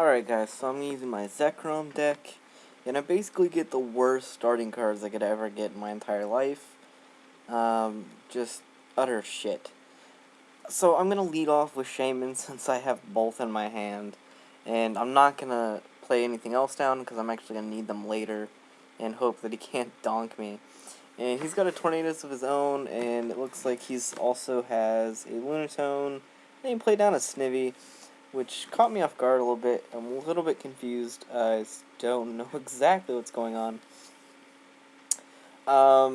Alright guys, so I'm using my Zekrom deck, and I basically get the worst starting cards I could ever get in my entire life. Just utter shit. So I'm gonna lead off with Shaman since I have both in my hand, and I'm not gonna play anything else down because I'm actually gonna need them later, and hope that he can't donk me. And he's got a Tornadoes of his own, and it looks like he's also has a Lunatone, and he played down a Snivy, which caught me off guard a little bit. I'm a little bit confused. I don't know exactly what's going on. I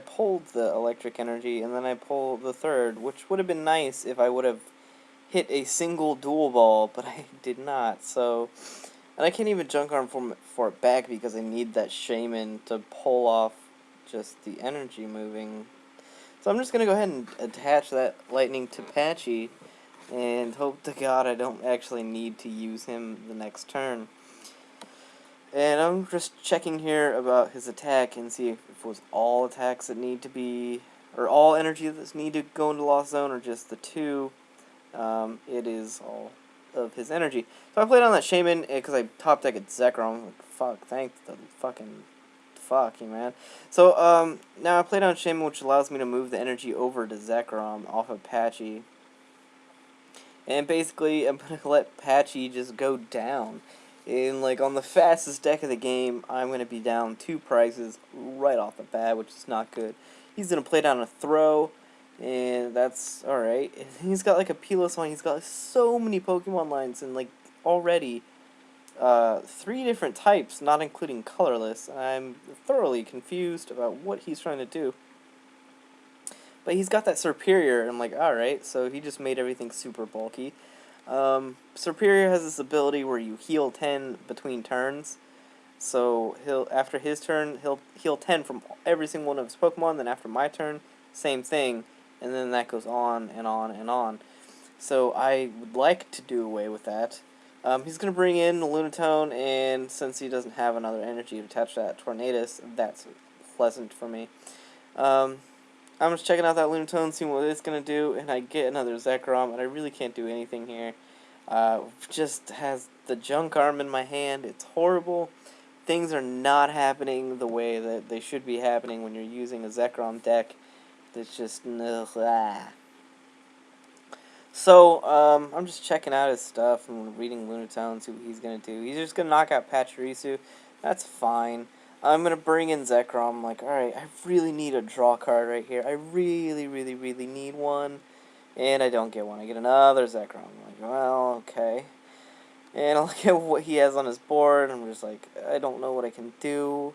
pulled the electric energy, and then I pulled the third, which would have been nice if I would have hit a single dual ball, but I did not. So, and I can't even junk arm for it back because I need that Shaman to pull off just the energy moving. So I'm just gonna go ahead and attach that lightning to Patchy, and hope to God I don't actually need to use him the next turn. And I'm just checking here about his attack and see if it was all attacks that need to be, or all energy that's need to go into Lost Zone, or just the two. It is all of his energy. So I played on that Shaman because I top decked Zekrom. Like, fuck, thank the fucking fuck you, man. So now I played on Shaman, which allows me to move the energy over to Zekrom off of Patchy. And basically, I'm going to let Patchy just go down. And, like, on the fastest deck of the game, I'm going to be down 2 prizes right off the bat, which is not good. He's going to play down a throw, and that's alright. He's got, like, a Pelos line. He's got like, so many Pokemon lines, and, like, already 3 different types, not including colorless. I'm thoroughly confused about what he's trying to do. But he's got that Superior, and I'm like, alright, so he just made everything super bulky. Superior has this ability where you heal 10 between turns. So after his turn, he'll heal 10 from every single one of his Pokemon, then after my turn, same thing, and then that goes on and on and on. So I would like to do away with that. He's going to bring in the Lunatone, and since he doesn't have another energy to attach to that Tornadus, that's pleasant for me. I'm just checking out that Lunatone, seeing what it's going to do, and I get another Zekrom, and I really can't do anything here. Just has the junk arm in my hand. It's horrible. Things are not happening the way that they should be happening when you're using a Zekrom deck. It's just... So, I'm just checking out his stuff and reading Lunatone, see what he's going to do. He's just going to knock out Pachirisu. That's fine. I'm going to bring in Zekrom. I'm like, alright, I really need a draw card right here. I really, really, really need one. And I don't get one. I get another Zekrom. I'm like, well, okay. And I look at what he has on his board. I'm just like, I don't know what I can do.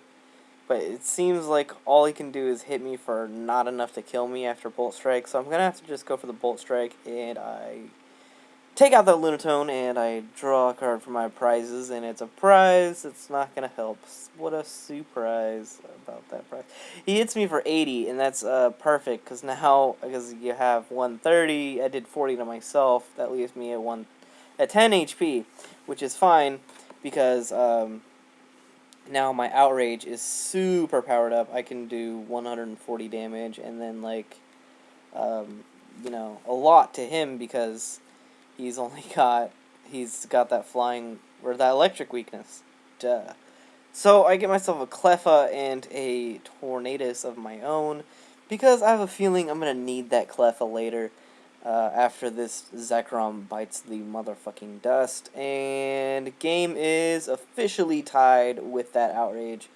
But it seems like all he can do is hit me for not enough to kill me after Bolt Strike. So I'm going to have to just go for the Bolt Strike. And I take out that Lunatone, and I draw a card for my prizes, and it's a prize. It's not going to help. What a surprise about that prize. He hits me for 80, and that's perfect, because now, because you have 130, I did 40 to myself. That leaves me at 10 HP, which is fine, because now my Outrage is super powered up. I can do 140 damage, and then, like, you know, a lot to him, because he's got that flying, or that electric weakness. Duh. So I get myself a Cleffa and a Tornadus of my own, because I have a feeling I'm going to need that Cleffa later, after this Zekrom bites the motherfucking dust. And game is officially tied with that Outrage.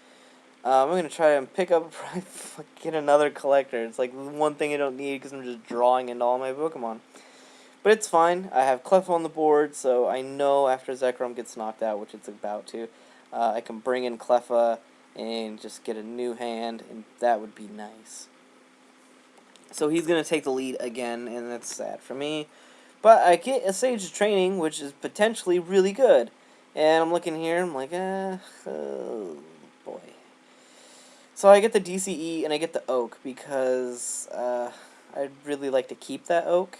I'm going to try and pick up, get another collector. It's like one thing I don't need because I'm just drawing into all my Pokemon. But it's fine. I have Clef on the board, so I know after Zekrom gets knocked out, which it's about to, I can bring in Cleffa and just get a new hand, and that would be nice. So he's going to take the lead again, and that's sad for me. But I get a Sage Training, which is potentially really good. And I'm looking here, I'm like, oh boy. So I get the DCE, and I get the Oak, because I'd really like to keep that Oak.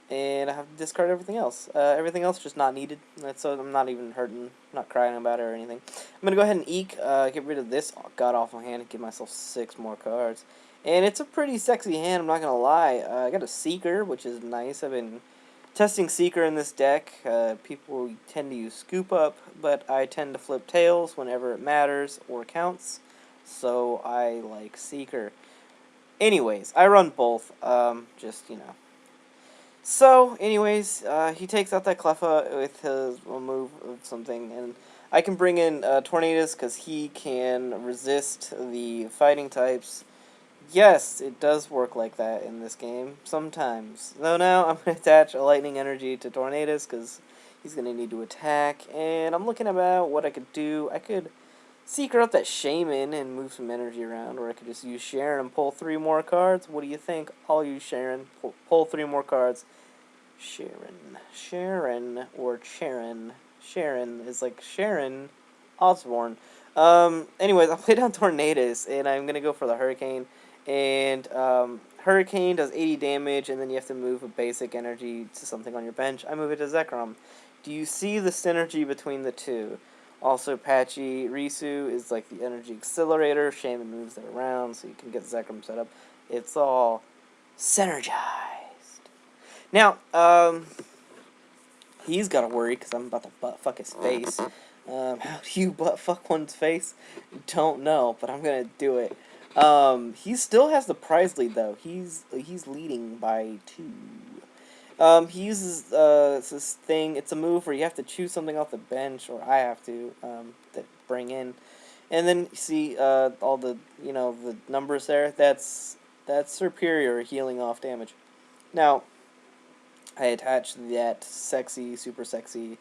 And I have to discard everything else. Everything else just not needed. So I'm not even hurting, not crying about it or anything. I'm going to go ahead and Eek, get rid of this god-awful hand and give myself 6 more cards. And it's a pretty sexy hand, I'm not going to lie. I got a Seeker, which is nice. I've been Testing Seeker in this deck, people tend to use Scoop Up, but I tend to flip Tails whenever it matters or counts, so I like Seeker. Anyways, I run both, just, you know. So, anyways, he takes out that Cleffa with his move of something, and I can bring in Tornadus because he can resist the fighting types. Yes, it does work like that in this game, sometimes. Though now I'm going to attach a Lightning Energy to Tornadus because he's going to need to attack, and I'm looking about what I could do. I could Seeker up that Shaman and move some energy around, or I could just use Sharon and pull 3 more cards. What do you think? I'll use Sharon, pull 3 more cards. Sharon, or Sharon. Sharon is like Sharon Osborne. Anyways, I'll play down Tornadus, and I'm going to go for the Hurricane. And Hurricane does 80 damage, and then you have to move a basic energy to something on your bench. I move it to Zekrom. Do you see the synergy between the two? Also, Patchy Risu is like the energy accelerator. Shaman moves it around, so you can get Zekrom set up. It's all synergized. Now, he's got to worry because I'm about to butt fuck his face. How do you butt fuck one's face? Don't know, but I'm gonna do it. He still has the prize lead though. He's leading by 2. He uses this thing. It's a move where you have to choose something off the bench, or I have to bring in, and then you see all the the numbers there. That's superior healing off damage. Now, I attached that super sexy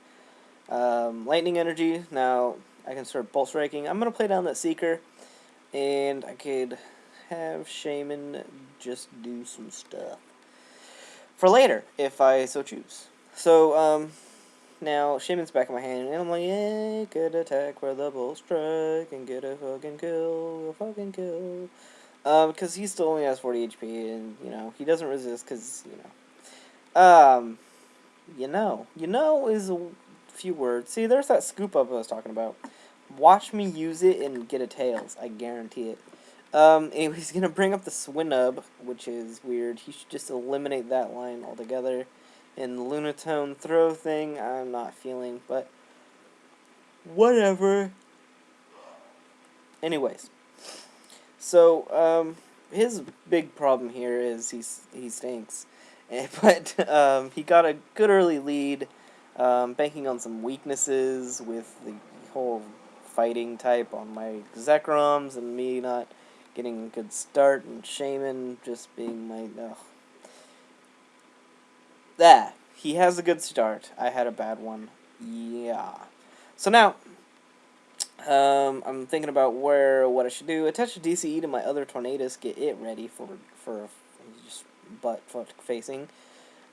lightning energy. Now I can start bolt striking. I'm gonna play down that Seeker, and I could have Shaman just do some stuff for later, if I so choose. So, now Shaman's back in my hand, and I'm like, yeah, could attack for the bolt strike and get a fucking kill, because he still only has 40 HP, and, he doesn't resist, because, you know is a few words. See, there's that scoop up I was talking about. Watch me use it and get a Tails, I guarantee it. Anyway, he's gonna bring up the Swinub, which is weird. He should just eliminate that line altogether. And the Lunatone throw thing, I'm not feeling, but whatever. Anyways, so his big problem here is he stinks, but he got a good early lead, banking on some weaknesses with the whole fighting type on my Zekroms and me not getting a good start, and Shaman just being my... he has a good start. I had a bad one. Yeah. So now, I'm thinking about what I should do. Attach a DCE to my other Tornadus, get it ready for just butt facing.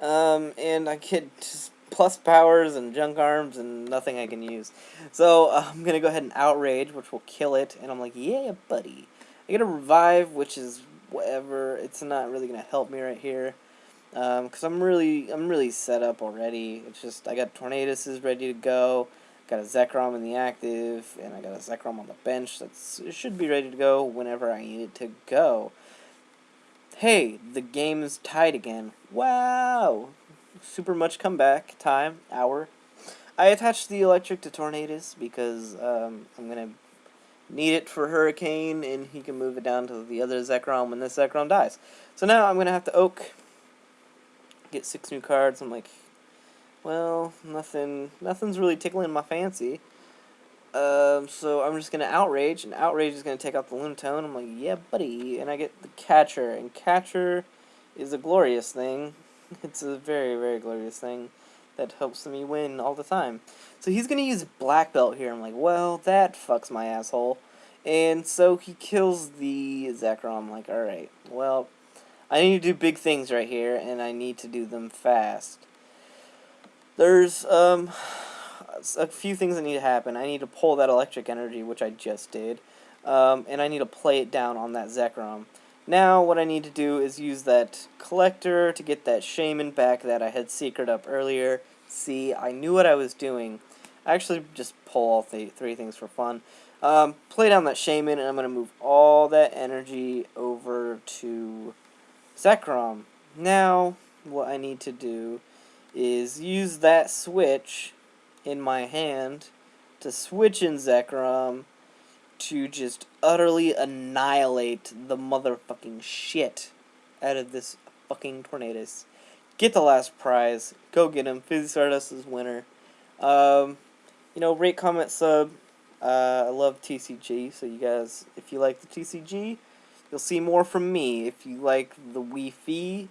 And I get just plus powers and junk arms and nothing I can use. So I'm gonna go ahead and Outrage, which will kill it. And I'm like, yeah, buddy. I get a Revive, which is whatever. It's not really gonna help me right here, because I'm really set up already. It's just I got Tornadus ready to go. Got a Zekrom in the active, and I got a Zekrom on the bench. It should be ready to go whenever I need it to go. Hey, the game is tied again. Wow! Super much comeback time, hour. I attached the electric to Tornadus because I'm gonna need it for Hurricane, and he can move it down to the other Zekrom when this Zekrom dies. So now I'm gonna have to Oak, get 6 new cards. I'm like, well, nothing's really tickling my fancy. So I'm just gonna Outrage, and Outrage is gonna take out the Lunatone. I'm like, yeah, buddy, and I get the Catcher, and Catcher is a glorious thing. It's a very, very glorious thing that helps me win all the time. So he's gonna use Black Belt here. I'm like, well, that fucks my asshole. And so he kills the Zekrom. I'm like, alright, well, I need to do big things right here, and I need to do them fast. There's, a few things that need to happen. I need to pull that electric energy, which I just did, and I need to play it down on that Zekrom. Now, what I need to do is use that Collector to get that Shaman back that I had secret up earlier. See, I knew what I was doing. I actually just pull all 3 things for fun. Play down that Shaman, and I'm going to move all that energy over to Zekrom. Now, what I need to do is use that switch in my hand to switch in Zekrom to just utterly annihilate the motherfucking shit out of this fucking Tornadus. Get the last prize. Go get him. Fizzy Stardust is winner. Rate, comment, sub. I love TCG, so you guys, if you like the TCG, you'll see more from me. If you like the Wi-Fi,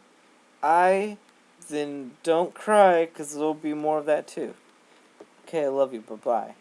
then don't cry, because there'll be more of that too. Okay, I love you. Bye-bye.